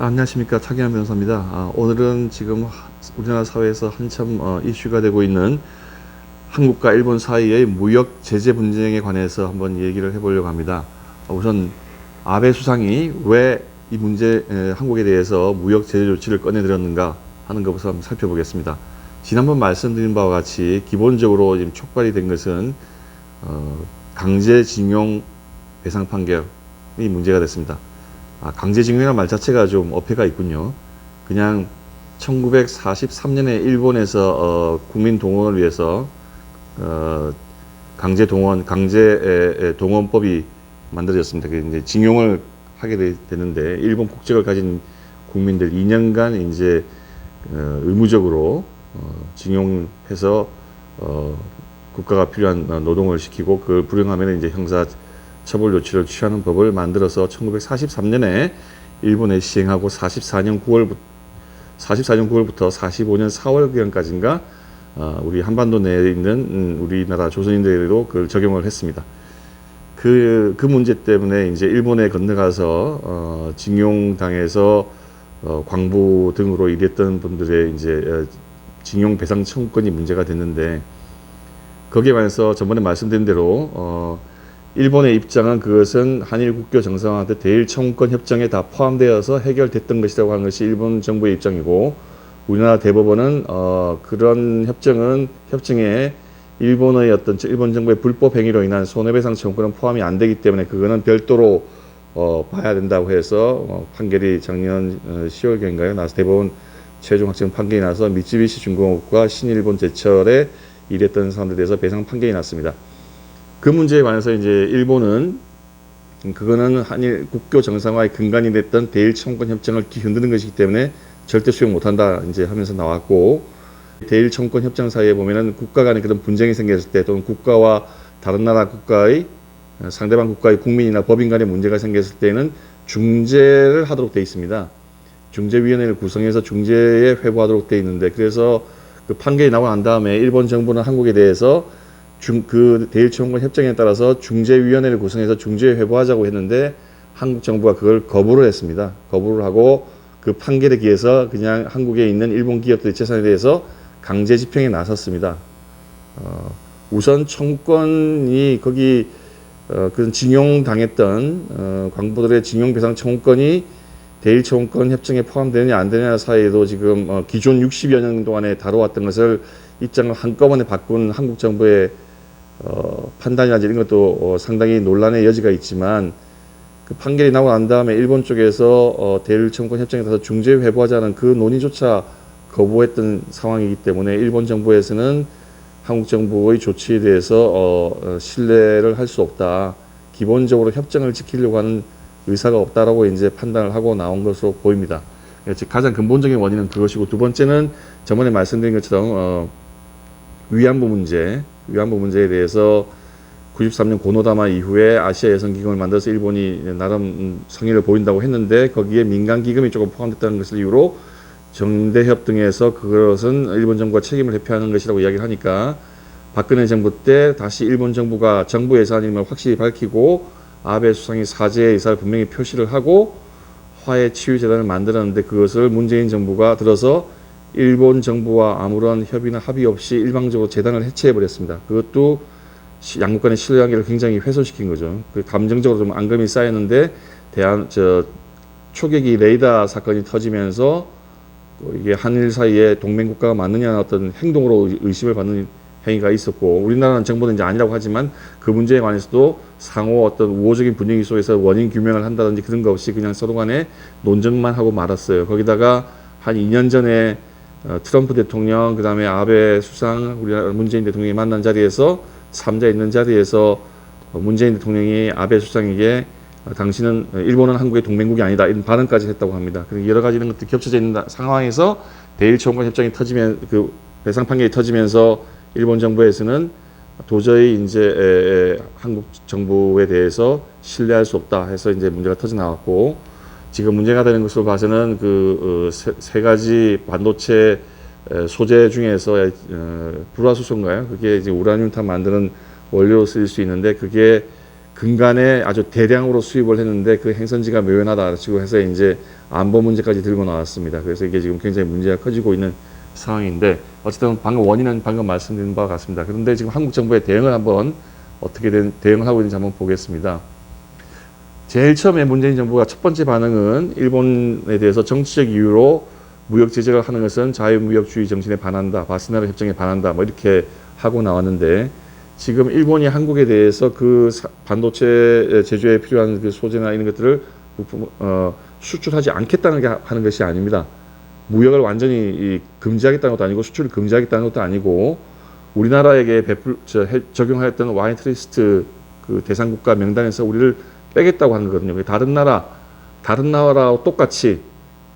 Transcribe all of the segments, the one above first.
안녕하십니까. 차기환 변호사입니다. 오늘은 지금 우리나라 사회에서 한참 이슈가 되고 있는 한국과 일본 사이의 무역 제재 분쟁에 관해서 한번 얘기를 해보려고 합니다. 우선 아베 수상이 왜 이 문제, 한국에 대해서 무역 제재 조치를 꺼내들었는가 하는 것부터 한번 살펴보겠습니다. 지난번 말씀드린 바와 같이 기본적으로 지금 촉발이 된 것은 강제징용 배상 판결이 문제가 됐습니다. 강제징용이라는 말 자체가 좀 어폐가 있군요. 그냥 1943년에 일본에서 국민 동원을 위해서 강제 동원법이 만들어졌습니다. 이제 징용을 하게 되는데 일본 국적을 가진 국민들 2년간 이제 의무적으로 징용해서 국가가 필요한 노동을 시키고 그걸 불응하면 이제 형사 처벌 조치를 취하는 법을 만들어서 1943년에 일본에 시행하고 44년 9월부터 45년 4월경까지인가 우리 한반도 내에 있는 우리나라 조선인들에도 그걸 적용을 했습니다. 그 문제 때문에 이제 일본에 건너가서 징용당해서 광부 등으로 일했던 분들의 이제 징용 배상 청구권이 문제가 됐는데 거기에 관해서 저번에 말씀드린 대로 일본의 입장은 그것은 한일 국교 정상화한테 대일 청구권 협정에 다 포함되어서 해결됐던 것이라고 하는 것이 일본 정부의 입장이고 우리나라 대법원은 그런 협정에 일본 정부의 불법 행위로 인한 손해배상 청구권은 포함이 안 되기 때문에 그거는 별도로 봐야 된다고 해서 판결이 작년 10월경인가요? 나서 대법원 최종 확정 판결이 나서 미쓰비시 중공업과 신일본 제철에 일했던 사람들에 대해서 배상 판결이 났습니다. 그 문제에 관해서 이제 일본은 그거는 한일 국교 정상화의 근간이 됐던 대일 청구권 협정을 흔드는 것이기 때문에 절대 수용 못한다 이제 하면서 나왔고 대일 청구권 협정 사이에 보면은 국가 간에 그런 분쟁이 생겼을 때 또는 국가와 다른 나라 국가의 상대방 국가의 국민이나 법인 간의 문제가 생겼을 때는 중재를 하도록 되어 있습니다. 중재위원회를 구성해서 중재에 회부하도록 되어 있는데 그래서 그 판결이 나고 난 다음에 일본 정부는 한국에 대해서 그 대일 청구권 협정에 따라서 중재위원회를 구성해서 중재에 회부하자고 했는데 한국 정부가 그걸 거부를 했습니다. 거부를 하고 그 판결에 기해서 그냥 한국에 있는 일본 기업들의 재산에 대해서 강제 집행에 나섰습니다. 우선 청구권이 거기 그런 징용당했던 광부들의 징용배상 청구권이 대일 청구권 협정에 포함되느냐 안 되느냐 사이에도 지금 기존 60여 년 동안에 다뤄왔던 것을 입장을 한꺼번에 바꾼 한국 정부의 판단이나 이런 것도 상당히 논란의 여지가 있지만 그 판결이 나고 난 다음에 일본 쪽에서 대일 청구권 협정에 따라서 중재 회부하자는 그 논의조차 거부했던 상황이기 때문에 일본 정부에서는 한국 정부의 조치에 대해서 신뢰를 할 수 없다. 기본적으로 협정을 지키려고 하는 의사가 없다라고 이제 판단을 하고 나온 것으로 보입니다. 즉 가장 근본적인 원인은 그것이고 두 번째는 저번에 말씀드린 것처럼 위안부 문제에 대해서 93년 고노다마 이후에 아시아 여성기금을 만들어서 일본이 나름 성의를 보인다고 했는데 거기에 민간기금이 조금 포함됐다는 것을 이유로 정대협 등에서 그것은 일본 정부가 책임을 회피하는 것이라고 이야기를 하니까 박근혜 정부 때 다시 일본 정부가 정부 예산임을 확실히 밝히고 아베 수상이 사죄의 의사를 분명히 표시를 하고 화해 치유 재단을 만들었는데 그것을 문재인 정부가 들어서 일본 정부와 아무런 협의나 합의 없이 일방적으로 재단을 해체해 버렸습니다. 그것도 양국 간의 신뢰관계를 굉장히 훼손시킨 거죠. 그 감정적으로 좀 앙금이 쌓였는데 초계기 레이더 사건이 터지면서 이게 한일 사이에 동맹국가가 맞느냐는 어떤 행동으로 의심을 받는 행위가 있었고 우리나라는 정부는 이제 아니라고 하지만 그 문제에 관해서도 상호 어떤 우호적인 분위기 속에서 원인 규명을 한다든지 그런 거 없이 그냥 서로 간에 논쟁만 하고 말았어요. 거기다가 한 2년 전에 트럼프 대통령 그다음에 아베 수상 우리나라 문재인 대통령이 만난 자리에서 3자 있는 자리에서 문재인 대통령이 아베 수상에게 당신은 일본은 한국의 동맹국이 아니다 이런 발언까지 했다고 합니다. 여러 가지 이런 것들이 겹쳐져 있는 상황에서 대일 청구권 협정이 터지면 그 배상 판결이 터지면서 일본 정부에서는 도저히 이제 한국 정부에 대해서 신뢰할 수 없다 해서 이제 문제가 터져 나왔고 지금 문제가 되는 것으로 봐서는 그 세 가지 반도체 소재 중에서 불화수소인가요? 그게 이제 우라늄탄 만드는 원료로 쓰일 수 있는데 그게 근간에 아주 대량으로 수입을 했는데 그 행선지가 묘연하다고 해서 이제 안보 문제까지 들고 나왔습니다. 그래서 이게 지금 굉장히 문제가 커지고 있는 상황인데 어쨌든 방금 원인은 방금 말씀드린 바와 같습니다. 그런데 지금 한국 정부의 대응을 한번 어떻게 대응을 하고 있는지 한번 보겠습니다. 제일 처음에 문재인 정부가 첫 번째 반응은 일본에 대해서 정치적 이유로 무역 제재를 하는 것은 자유무역주의 정신에 반한다, 바스나라 협정에 반한다, 뭐 이렇게 하고 나왔는데 지금 일본이 한국에 대해서 그 반도체 제조에 필요한 그 소재나 이런 것들을 수출하지 않겠다는 게 하는 것이 아닙니다. 무역을 완전히 금지하겠다는 것도 아니고 수출을 금지하겠다는 것도 아니고 우리나라에게 적용하였던 와이트리스트 그 대상 국가 명단에서 우리를 빼겠다고 하는 거거든요. 다른 나라와 똑같이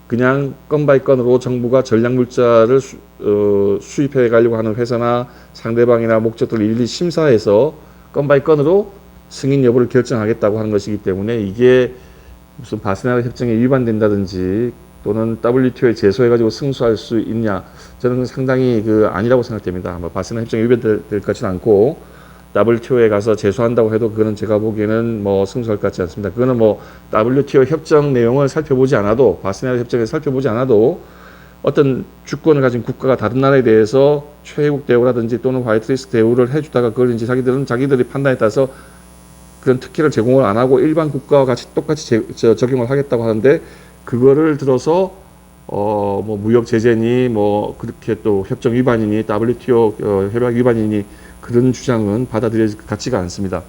그냥 건 바이 건으로 정부가 전략 물자를 수입해 가려고 하는 회사나 상대방이나 목적들을 일일이 심사해서 건 바이 건으로 승인 여부를 결정하겠다고 하는 것이기 때문에 이게 무슨 바스나라 협정에 위반된다든지 또는 WTO에 제소해가지고 승소할 수 있냐, 저는 상당히 아니라고 생각됩니다. 바스나라 협정에 위반될 것 같지는 않고 WTO에 가서 제소한다고 해도 그거는 제가 보기에는 뭐 승소할 것 같지 않습니다. 그거는 뭐 WTO 협정 내용을 살펴보지 않아도, 바스나라 협정을 살펴보지 않아도 어떤 주권을 가진 국가가 다른 나라에 대해서 최혜국 대우라든지 또는 화이트리스트 대우를 해주다가 그걸 이제 자기들이 판단에 따라서 그런 특혜를 제공을 안 하고 일반 국가와 같이 똑같이 적용을 하겠다고 하는데 그거를 들어서 뭐 무역 제재니 뭐 그렇게 또 협정 위반이니 WTO 협약 위반이니 그런 주장은 받아들여질 것 같지가 않습니다.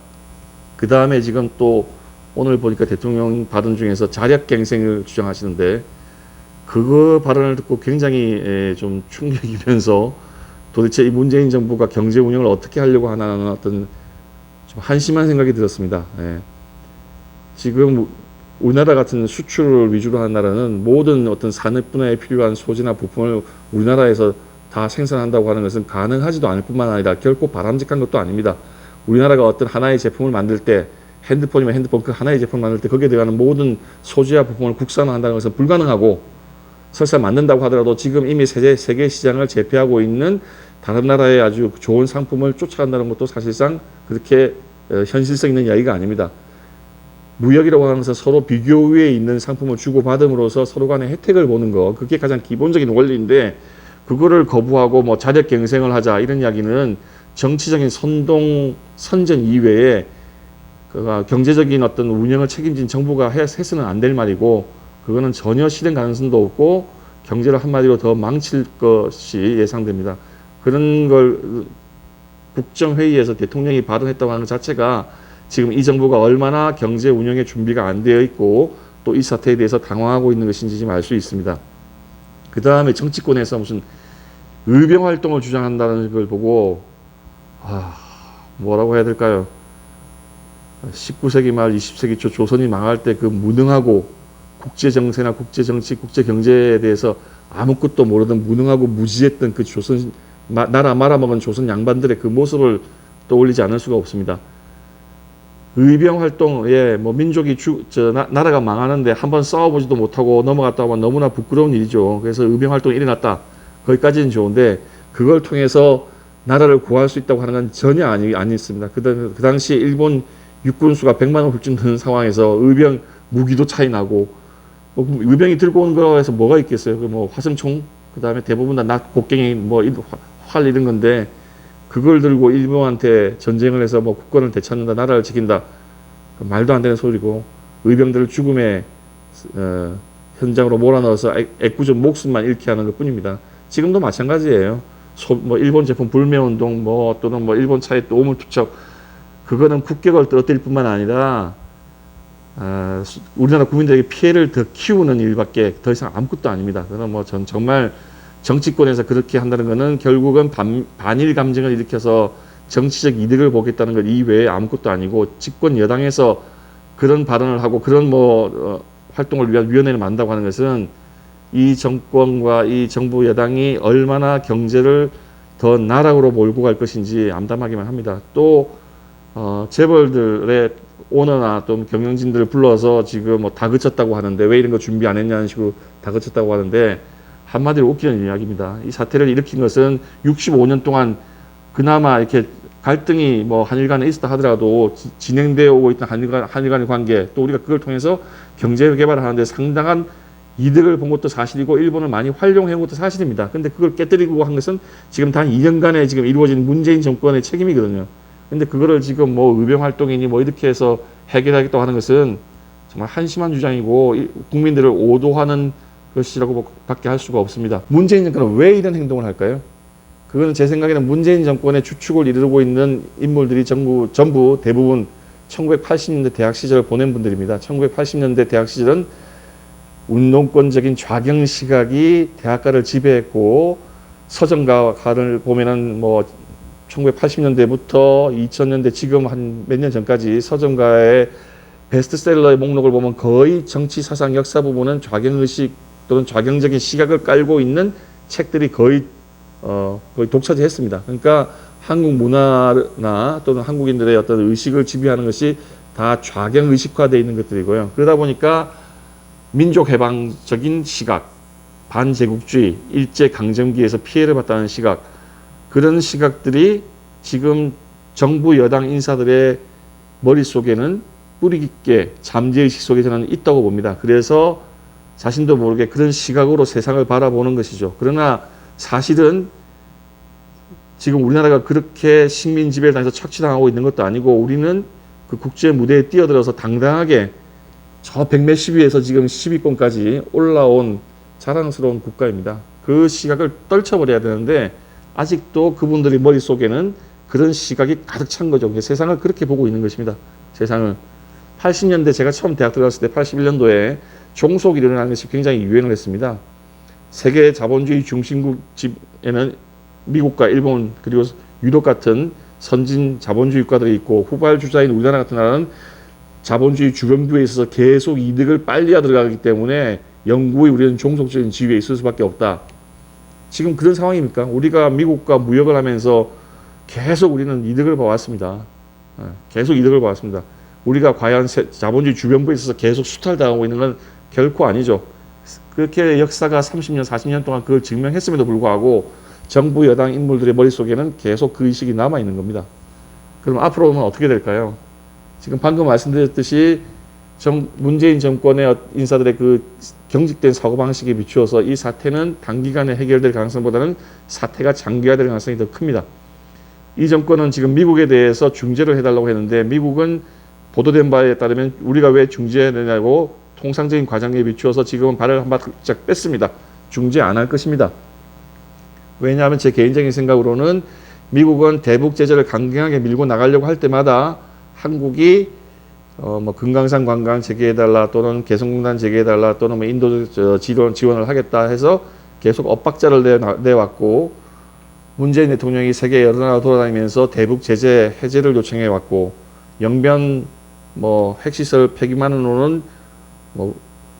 그 다음에 지금 또 오늘 보니까 대통령 발언 중에서 자력갱생을 주장하시는데 그거 발언을 듣고 굉장히 좀 충격이면서 도대체 이 문재인 정부가 경제 운영을 어떻게 하려고 하나는 어떤 좀 한심한 생각이 들었습니다. 예. 지금 우리나라 같은 수출을 위주로 하는 나라는 모든 어떤 산업 분야에 필요한 소재나 부품을 우리나라에서 다 생산한다고 하는 것은 가능하지도 않을 뿐만 아니라 결코 바람직한 것도 아닙니다. 우리나라가 어떤 하나의 제품을 만들 때 핸드폰이면 핸드폰 그 하나의 제품을 만들 때 거기에 들어가는 모든 소재와 부품을 국산화한다는 것은 불가능하고 설사 만든다고 하더라도 지금 이미 세계 시장을 제패하고 있는 다른 나라의 아주 좋은 상품을 쫓아간다는 것도 사실상 그렇게 현실성 있는 이야기가 아닙니다. 무역이라고 하면서 서로 비교 위에 있는 상품을 주고받음으로써 서로 간의 혜택을 보는 거, 그게 가장 기본적인 원리인데 그거를 거부하고 뭐 자력 경쟁을 하자 이런 이야기는 정치적인 선전 이외에 경제적인 어떤 운영을 책임진 정부가 해서는 안 될 말이고 그거는 전혀 실현 가능성도 없고 경제를 한마디로 더 망칠 것이 예상됩니다. 그런 걸 국정회의에서 대통령이 발언했다고 하는 것 자체가 지금 이 정부가 얼마나 경제 운영의 준비가 안 되어 있고 또 이 사태에 대해서 당황하고 있는 것인지 지금 알 수 있습니다. 그 다음에 정치권에서 무슨 의병 활동을 주장한다는 걸 보고 뭐라고 해야 될까요? 19세기 말 20세기 초 조선이 망할 때 그 무능하고 국제정세나 국제정치, 국제경제에 대해서 아무것도 모르던 무능하고 무지했던 그 조선 나라 말아먹은 조선 양반들의 그 모습을 떠올리지 않을 수가 없습니다. 의병 활동에 뭐 민족이 나라가 망하는데 한번 싸워보지도 못하고 넘어갔다 하면 너무나 부끄러운 일이죠. 그래서 의병 활동이 일어났다. 거기까지는 좋은데 그걸 통해서 나라를 구할 수 있다고 하는 건 전혀 아니었습니다. 그 당시 일본 육군 수가 100만 을 훌쩍 넘는 상황에서 의병 무기도 차이 나고 의병이 들고 온 거에서 뭐가 있겠어요? 뭐 화성총, 그 다음에 대부분 다 곡괭이, 뭐 활 이런 건데 그걸 들고 일본한테 전쟁을 해서 뭐 국권을 되찾는다, 나라를 지킨다, 말도 안 되는 소리고 의병들을 죽음의 현장으로 몰아넣어서 애꿎은 목숨만 잃게 하는 것뿐입니다. 지금도 마찬가지예요. 뭐 일본 제품 불매운동, 뭐 또는 뭐 일본 차에 또 오물투척, 그거는 국격을 떨어뜨릴 뿐만 아니라 우리나라 국민들에게 피해를 더 키우는 일밖에 더 이상 아무것도 아닙니다. 그래서 뭐 정말 정치권에서 그렇게 한다는 것은 결국은 반일 감정을 일으켜서 정치적 이득을 보겠다는 것 이외에 아무것도 아니고 집권 여당에서 그런 발언을 하고 그런 활동을 위한 위원회를 만든다고 하는 것은 이 정권과 이 정부 여당이 얼마나 경제를 더 나락으로 몰고 갈 것인지 암담하기만 합니다. 또 재벌들의 오너나 또 경영진들을 불러서 지금 뭐 다그쳤다고 하는데 왜 이런 거 준비 안 했냐는 식으로 다그쳤다고 하는데 한마디로 웃기는 이야기입니다. 이 사태를 일으킨 것은 65년 동안 그나마 이렇게 갈등이 뭐 한일 간에 있었다 하더라도 진행되어 오고 있던 한일 간의 관계, 또 우리가 그걸 통해서 경제 개발을 하는데 상당한 이득을 본 것도 사실이고 일본을 많이 활용해 온 것도 사실입니다. 근데 그걸 깨뜨리고 한 것은 지금 단 2년간에 지금 이루어진 문재인 정권의 책임이거든요. 근데 그거를 지금 뭐 의병 활동이니 뭐 이렇게 해서 해결하겠다고 하는 것은 정말 한심한 주장이고 국민들을 오도하는 것이라고 밖에 할 수가 없습니다. 문재인 정권은 왜 이런 행동을 할까요? 그거는 제 생각에는 문재인 정권의 주축을 이루고 있는 인물들이 전부 대부분 1980년대 대학 시절을 보낸 분들입니다. 1980년대 대학 시절은 운동권적인 좌경 시각이 대학가를 지배했고, 서정가를 보면은 뭐 1980년대부터 2000년대 지금 한 몇 년 전까지 서정가의 베스트셀러의 목록을 보면 거의 정치, 사상, 역사 부분은 좌경의식 또는 좌경적인 시각을 깔고 있는 책들이 거의 독차지했습니다. 그러니까 한국 문화나 또는 한국인들의 어떤 의식을 지배하는 것이 다 좌경의식화되어 있는 것들이고요. 그러다 보니까 민족해방적인 시각, 반제국주의, 일제강점기에서 피해를 봤다는 시각, 그런 시각들이 지금 정부 여당 인사들의 머릿속에는 뿌리 깊게 잠재의식 속에 저는 있다고 봅니다. 그래서 자신도 모르게 그런 시각으로 세상을 바라보는 것이죠. 그러나 사실은 지금 우리나라가 그렇게 식민 지배를 당해서 착취당하고 있는 것도 아니고, 우리는 그 국제 무대에 뛰어들어서 당당하게 저 100몇십 위에서 지금 10위권까지 올라온 자랑스러운 국가입니다. 그 시각을 떨쳐버려야 되는데 아직도 그분들의 머릿속에는 그런 시각이 가득 찬 거죠. 세상을 그렇게 보고 있는 것입니다. 세상을. 80년대 제가 처음 대학 들어갔을 때 81년도에 종속이 일어나는 것이 굉장히 유행을 했습니다. 세계 자본주의 중심국집에는 미국과 일본 그리고 유럽 같은 선진 자본주의 국가들이 있고, 후발주자인 우리나라 같은 나라는 자본주의 주변부에 있어서 계속 이득을 빨리 들어가기 때문에 영구히 우리는 종속적인 지위에 있을 수밖에 없다. 지금 그런 상황입니까? 우리가 미국과 무역을 하면서 계속 우리는 이득을 봐왔습니다. 계속 이득을 봐왔습니다. 우리가 과연 자본주의 주변부에 있어서 계속 수탈당하고 있는 건 결코 아니죠. 그렇게 역사가 30년, 40년 동안 그걸 증명했음에도 불구하고 정부 여당 인물들의 머릿속에는 계속 그 의식이 남아있는 겁니다. 그럼 앞으로는 어떻게 될까요? 지금 방금 말씀드렸듯이 문재인 정권의 인사들의 그 경직된 사고방식에 비추어서 이 사태는 단기간에 해결될 가능성보다는 사태가 장기화될 가능성이 더 큽니다. 이 정권은 지금 미국에 대해서 중재를 해달라고 했는데, 미국은 보도된 바에 따르면 우리가 왜 중재해야 되냐고 통상적인 과정에 비추어서 지금은 발을 한 발짝 뺐습니다. 중재 안 할 것입니다. 왜냐하면 제 개인적인 생각으로는 미국은 대북 제재를 강경하게 밀고 나가려고 할 때마다 한국이 뭐 금강산 관광 재개해달라, 또는 개성공단 재개해달라, 또는 뭐 인도 지원을 하겠다 해서 계속 엇박자를 내왔고, 문재인 대통령이 세계 여러 나라 돌아다니면서 대북 제재 해제를 요청해 왔고, 영변 뭐 핵시설 폐기만으로는 뭐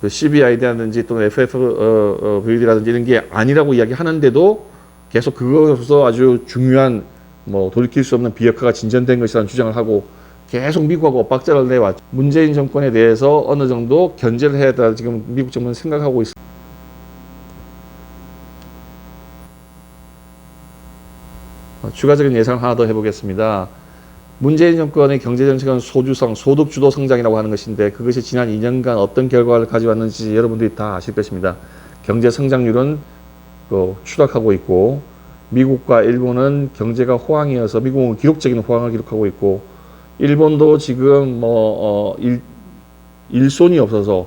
CBID라든지 또는 FFVD라든지 이런 게 아니라고 이야기하는데도 계속 그것으로서 아주 중요한 뭐 돌이킬 수 없는 비핵화가 진전된 것이라는 주장을 하고 계속 미국하고 엇박자를 내왔죠. 문재인 정권에 대해서 어느 정도 견제를 해야 된다 지금 미국 정부는 생각하고 있습니다. 추가적인 예상을 하나 더 해보겠습니다. 문재인 정권의 경제정책은 소주성, 소득주도 성장이라고 하는 것인데, 그것이 지난 2년간 어떤 결과를 가져왔는지 여러분들이 다 아실 것입니다. 경제 성장률은 추락하고 있고, 미국과 일본은 경제가 호황이어서 미국은 기록적인 호황을 기록하고 있고, 일본도 지금 일손이 없어서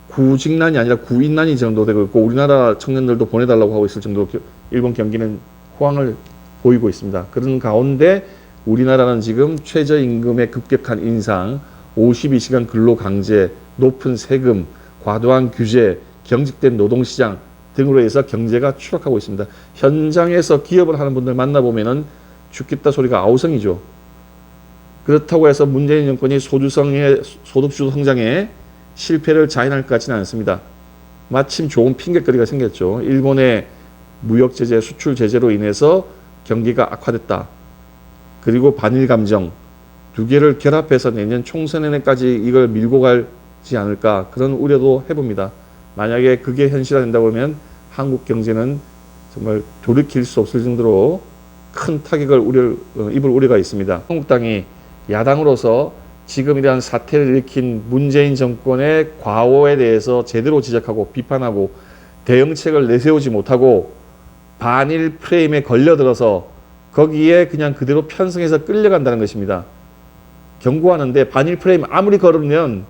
구직난이 아니라 구인난이 정도 되고 있고, 우리나라 청년들도 보내달라고 하고 있을 정도로 일본 경기는 호황을 보이고 있습니다. 그런 가운데 우리나라는 지금 최저임금의 급격한 인상, 52시간 근로강제, 높은 세금, 과도한 규제, 경직된 노동시장 등으로 해서 경제가 추락하고 있습니다. 현장에서 기업을 하는 분들 만나보면은 죽겠다 소리가 아우성이죠. 그렇다고 해서 문재인 정권이 소득주도 성장에 실패를 자인할 것 같지는 않습니다. 마침 좋은 핑계거리가 생겼죠. 일본의 무역 제재, 수출 제재로 인해서 경기가 악화됐다. 그리고 반일 감정 두 개를 결합해서 내년 총선에까지 이걸 밀고 가지 않을까, 그런 우려도 해봅니다. 만약에 그게 현실화된다고 하면 한국 경제는 정말 돌이킬 수 없을 정도로 큰 타격을 입을 우려가 있습니다. 한국당이 야당으로서 지금 이러한 사태를 일으킨 문재인 정권의 과오에 대해서 제대로 지적하고 비판하고 대응책을 내세우지 못하고 반일 프레임에 걸려들어서 거기에 그냥 그대로 편승해서 끌려간다는 것입니다. 경고하는데 반일 프레임 아무리 걸면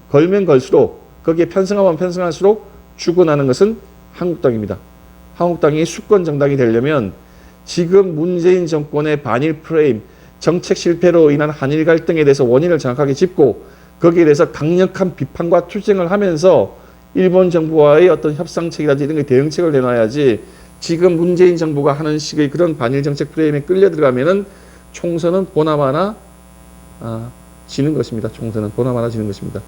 걸수록 거기에 편승하면 편승할수록 죽어나는 것은 한국당입니다. 한국당이 수권 정당이 되려면 지금 문재인 정권의 반일 프레임, 정책 실패로 인한 한일 갈등에 대해서 원인을 정확하게 짚고 거기에 대해서 강력한 비판과 투쟁을 하면서 일본 정부와의 어떤 협상책이라든지 이런 게 대응책을 내놔야지 지금 문재인 정부가 하는 식의 그런 반일 정책 프레임에 끌려 들어가면은 총선은 보나마나 지는 것입니다. 총선은 보나마나 지는 것입니다.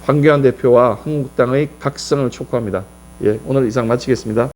황교안 대표와 한국당의 각성을 촉구합니다. 예, 오늘 이상 마치겠습니다.